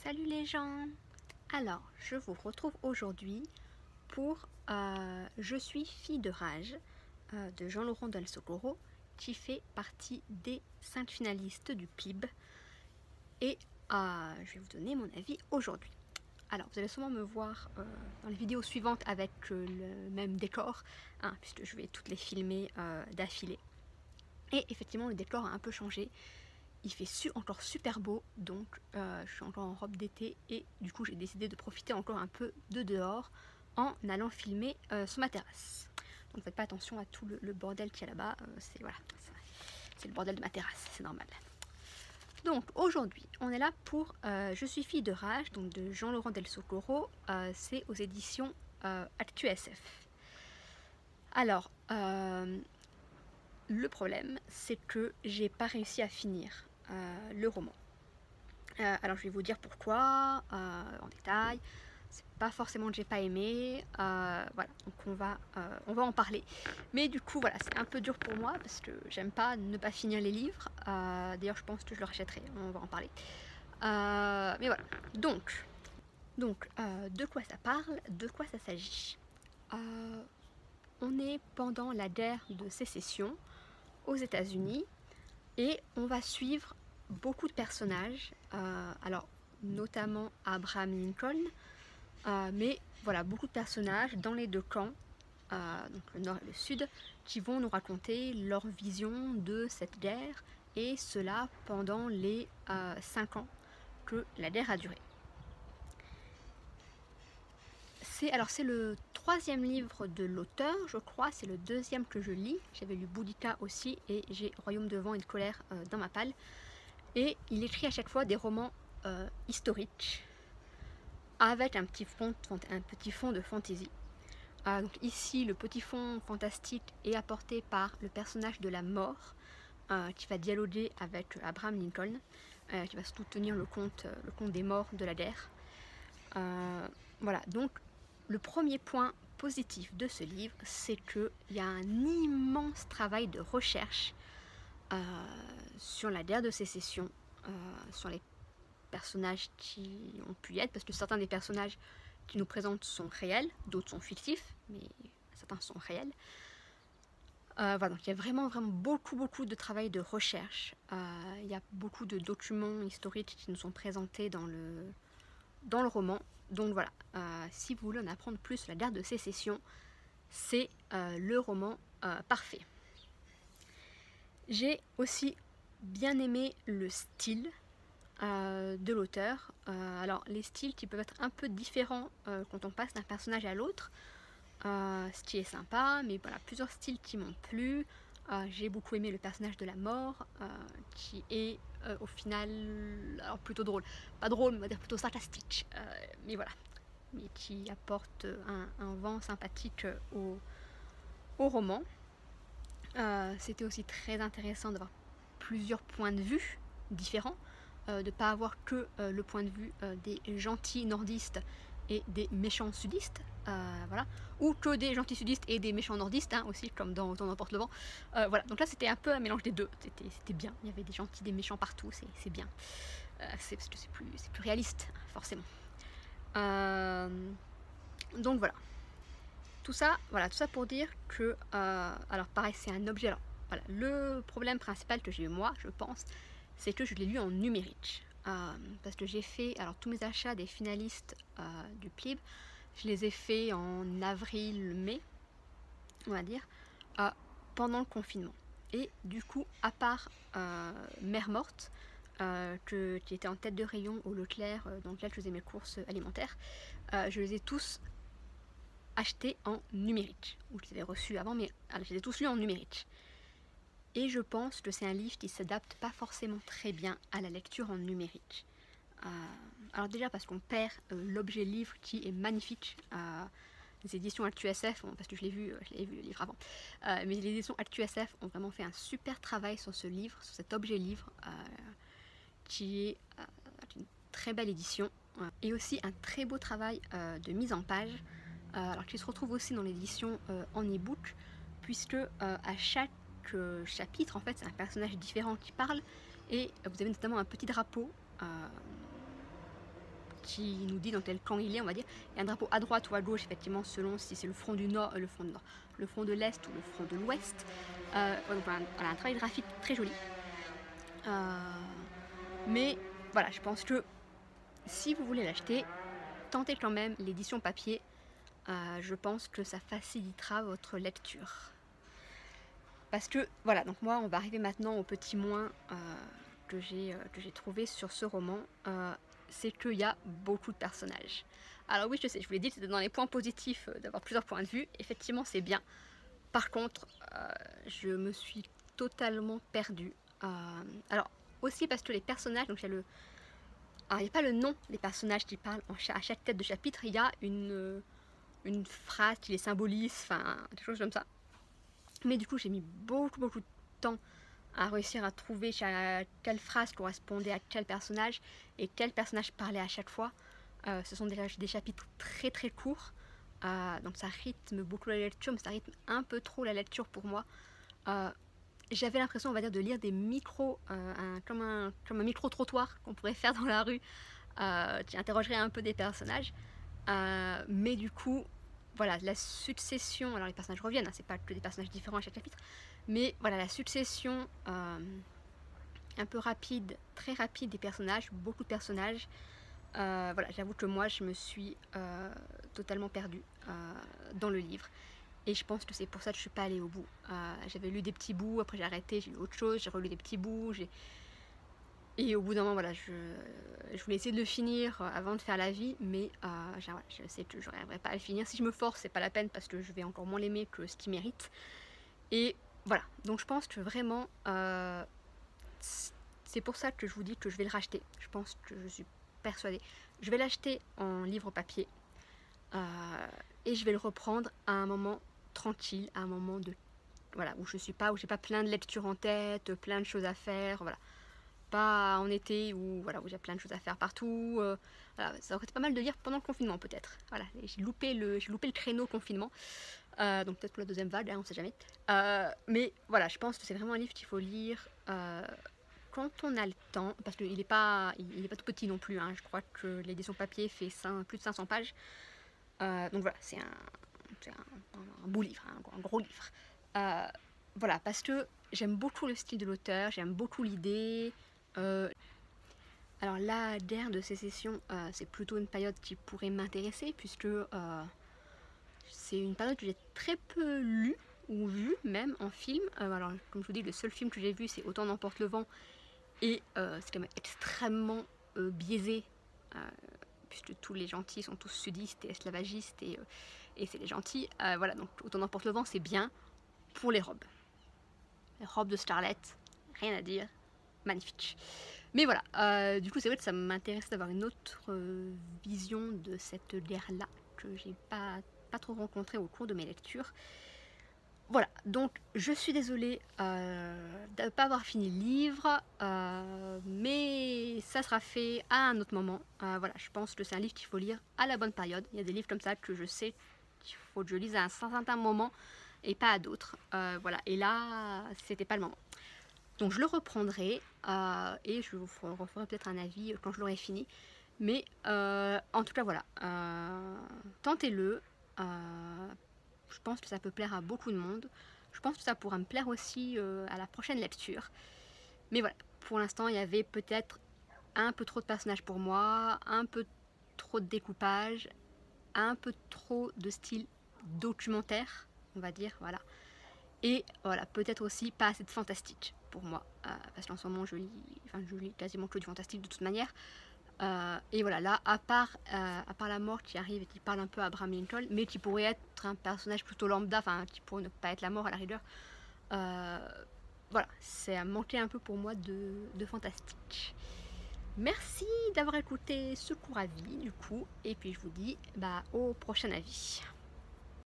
Salut les gens! Alors, je vous retrouve aujourd'hui pour Je suis fille de rage de Jean-Laurent Del Socorro, qui fait partie des 5 finalistes du PIB. Et je vais vous donner mon avis aujourd'hui. Alors, vous allez sûrement me voir dans les vidéos suivantes avec le même décor, hein, puisque je vais toutes les filmer d'affilée. Et effectivement, le décor a un peu changé. Il fait encore super beau, donc je suis encore en robe d'été et du coup j'ai décidé de profiter encore un peu de dehors en allant filmer sur ma terrasse. Donc faites pas attention à tout le bordel qu'il y a là-bas, c'est voilà, c'est le bordel de ma terrasse, c'est normal. Donc aujourd'hui on est là pour Je suis fille de rage, donc de Jean-Laurent Del Socorro, c'est aux éditions ActuSF. Alors le problème c'est que j'ai pas réussi à finir le roman. Alors je vais vous dire pourquoi en détail. C'est pas forcément que j'ai pas aimé, voilà, donc on va en parler. Mais du coup voilà, c'est un peu dur pour moi parce que j'aime pas ne pas finir les livres. D'ailleurs je pense que je le rachèterai, on va en parler. Mais voilà, donc de quoi ça parle, de quoi ça s'agit. On est pendant la guerre de sécession aux États-Unis et on va suivre beaucoup de personnages, alors notamment Abraham Lincoln, mais voilà, beaucoup de personnages dans les deux camps, donc le nord et le sud, qui vont nous raconter leur vision de cette guerre, et cela pendant les 5 ans que la guerre a duré. C'est le 3e livre de l'auteur, je crois, c'est le 2e que je lis. J'avais lu Boudica aussi, et j'ai Royaume de vent et de colère dans ma palle. Et il écrit à chaque fois des romans historiques avec un petit fond de fantaisie. Donc ici, le petit fond fantastique est apporté par le personnage de la mort qui va dialoguer avec Abraham Lincoln, qui va surtout tenir le compte des morts de la guerre. Voilà, donc le premier point positif de ce livre, c'est qu'il y a un immense travail de recherche sur la guerre de sécession, sur les personnages qui ont pu y être, parce que certains des personnages qui nous présentent sont réels, d'autres sont fictifs, mais certains sont réels. Voilà, donc il y a vraiment beaucoup de travail de recherche. Il y a beaucoup de documents historiques qui nous sont présentés dans le roman. Donc voilà, si vous voulez en apprendre plus sur la guerre de sécession, c'est le roman parfait. J'ai aussi bien aimé le style de l'auteur. Alors les styles qui peuvent être un peu différents quand on passe d'un personnage à l'autre, ce qui est sympa, mais voilà, plusieurs styles qui m'ont plu. J'ai beaucoup aimé le personnage de la mort, qui est au final, alors plutôt drôle, pas drôle, on va dire plutôt sarcastique, mais voilà, mais qui apporte un vent sympathique au roman. C'était aussi très intéressant d'avoir plusieurs points de vue différents, de ne pas avoir que le point de vue des gentils nordistes et des méchants sudistes, voilà, ou que des gentils sudistes et des méchants nordistes, hein, aussi, comme dans On emporte le vent. Voilà, donc là c'était un peu un mélange des deux, c'était bien, il y avait des gentils, des méchants partout, c'est bien. C'est parce que c'est plus réaliste, forcément. Donc voilà. Tout ça pour dire que, alors pareil, c'est un objet. Alors voilà, le problème principal que j'ai eu moi, je pense, c'est que je l'ai lu en numérique. Parce que j'ai fait, alors tous mes achats des finalistes du PLIB, je les ai fait en avril-mai, on va dire, pendant le confinement. Et du coup, à part Mère Morte, qui était en tête de rayon au Leclerc, dans lequel je faisais mes courses alimentaires, je les ai tous achetés en numérique, ou je les avais reçus avant, mais alors, je les ai tous lus en numérique. Et je pense que c'est un livre qui s'adapte pas forcément très bien à la lecture en numérique. Alors déjà parce qu'on perd l'objet livre qui est magnifique. Les éditions ActuSF, parce que je l'ai vu le livre avant, mais les éditions ActuSF ont vraiment fait un super travail sur ce livre, sur cet objet livre, qui est une très belle édition, et aussi un très beau travail de mise en page, alors qui se retrouve aussi dans l'édition en e-book, puisque à chaque chapitre, en fait, c'est un personnage différent qui parle, et vous avez notamment un petit drapeau qui nous dit dans quel camp il est, on va dire. Il y a un drapeau à droite ou à gauche, effectivement, selon si c'est le front du nord, le front de l'est ou le front de l'ouest. Donc voilà, un travail graphique très joli. Mais voilà, je pense que si vous voulez l'acheter, tentez quand même l'édition papier. Je pense que ça facilitera votre lecture. Parce que voilà, donc moi on va arriver maintenant au petit moins que j'ai trouvé sur ce roman. C'est qu'il y a beaucoup de personnages. Alors oui, je sais, je vous l'ai dit, c'était dans les points positifs d'avoir plusieurs points de vue. Effectivement, c'est bien. Par contre, je me suis totalement perdue. Alors aussi parce que les personnages, donc il y a alors il n'y a pas le nom des personnages qui parlent à chaque tête de chapitre, il y a une phrase qui les symbolise, enfin des choses comme ça. Mais du coup j'ai mis beaucoup de temps à réussir à trouver quelle phrase correspondait à quel personnage et quel personnage parlait à chaque fois. Ce sont des chapitres très courts, donc ça rythme beaucoup la lecture, mais ça rythme un peu trop la lecture pour moi. J'avais l'impression, on va dire, de lire des micros, comme un micro-trottoir qu'on pourrait faire dans la rue, qui interrogerait un peu des personnages. Mais du coup, voilà, la succession, alors les personnages reviennent, hein, c'est pas que des personnages différents à chaque chapitre, mais voilà, la succession un peu rapide, très rapide des personnages, beaucoup de personnages. Voilà, j'avoue que moi, je me suis totalement perdue dans le livre. Et je pense que c'est pour ça que je suis pas allée au bout. J'avais lu des petits bouts, après j'ai arrêté, j'ai lu autre chose, j'ai relu des petits bouts. Et au bout d'un moment, voilà, je voulais essayer de le finir avant de faire la vie, mais je sais que je n'arriverai pas à le finir. Si je me force, c'est pas la peine parce que je vais encore moins l'aimer que ce qu'il mérite. Et voilà, donc je pense que vraiment, c'est pour ça que je vous dis que je vais le racheter. Je pense que je suis persuadée. Je vais l'acheter en livre papier et je vais le reprendre à un moment tranquille, à un moment de voilà où j'ai pas plein de lectures en tête, plein de choses à faire, voilà. Pas en été où voilà où j'ai plein de choses à faire partout. Voilà, ça aurait été pas mal de lire pendant le confinement peut-être. Voilà, j'ai loupé le créneau confinement. Donc peut-être pour la deuxième vague, hein, on sait jamais. Mais voilà, je pense que c'est vraiment un livre qu'il faut lire quand on a le temps, parce qu'il n'est pas tout petit non plus. Hein. Je crois que l'édition papier fait plus de 500 pages. Donc voilà, c'est un beau livre, hein, un gros livre. Voilà, parce que j'aime beaucoup le style de l'auteur, j'aime beaucoup l'idée. Alors la guerre de sécession, c'est plutôt une période qui pourrait m'intéresser, puisque c'est une période que j'ai très peu lue, ou vue même en film. Alors comme je vous dis, le seul film que j'ai vu, c'est Autant n'emporte le vent, et c'est quand même extrêmement biaisé, puisque tous les gentils sont tous sudistes et esclavagistes, et c'est les gentils. Voilà, donc Autant n'emporte le vent, c'est bien pour les robes. Les robes de Starlet, rien à dire, magnifique. Mais voilà, du coup c'est vrai que ça m'intéresse d'avoir une autre vision de cette guerre-là, que j'ai pas trop rencontrée au cours de mes lectures. Voilà, donc je suis désolée de ne pas avoir fini le livre, mais ça sera fait à un autre moment. Voilà, je pense que c'est un livre qu'il faut lire à la bonne période. Il y a des livres comme ça que je sais qu'il faut que je lise à un certain moment et pas à d'autres. Voilà, et là, c'était pas le moment. Donc je le reprendrai et je vous referai peut-être un avis quand je l'aurai fini. Mais en tout cas, voilà, tentez-le. Je pense que ça peut plaire à beaucoup de monde. Je pense que ça pourra me plaire aussi à la prochaine lecture. Mais voilà, pour l'instant, il y avait peut-être un peu trop de personnages pour moi, un peu trop de découpage, un peu trop de style documentaire, on va dire, voilà. Et voilà, peut-être aussi pas assez de fantastique pour moi, parce qu'en ce moment, je lis quasiment que du fantastique de toute manière. Et voilà, là, à part la mort qui arrive et qui parle un peu à Abraham Lincoln, mais qui pourrait être un personnage plutôt lambda, enfin, qui pourrait ne pas être la mort à la rigueur. Voilà, c'est manqué un peu pour moi de fantastique. Merci d'avoir écouté ce court avis, du coup, et puis je vous dis au prochain avis.